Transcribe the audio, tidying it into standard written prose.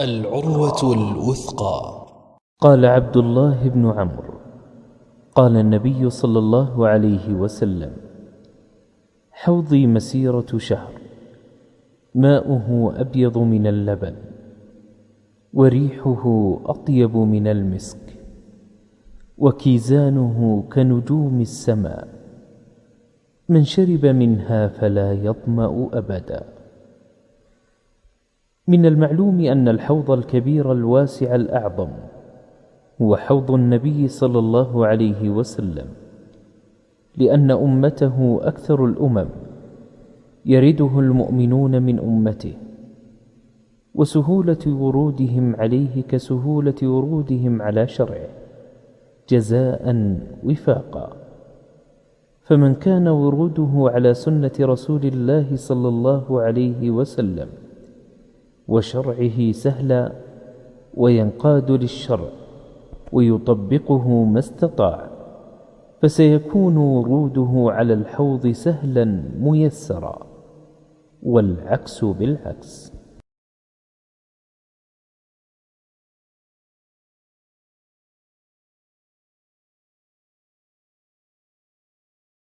العروة الوثقى. قال عبد الله بن عمرو: قال النبي صلى الله عليه وسلم: حوضي مسيرة شهر، ماؤه أبيض من اللبن، وريحه أطيب من المسك، وكيزانه كنجوم السماء، من شرب منها فلا يظمأ أبدا. من المعلوم أن الحوض الكبير الواسع الأعظم هو حوض النبي صلى الله عليه وسلم، لأن أمته أكثر الأمم يرده المؤمنون من أمته، وسهولة ورودهم عليه كسهولة ورودهم على شرعه جزاء وفاقا. فمن كان وروده على سنة رسول الله صلى الله عليه وسلم وشرعه سهلا، وينقاد للشرع ويطبقه ما استطاع، فسيكون وروده على الحوض سهلا ميسرا، والعكس بالعكس.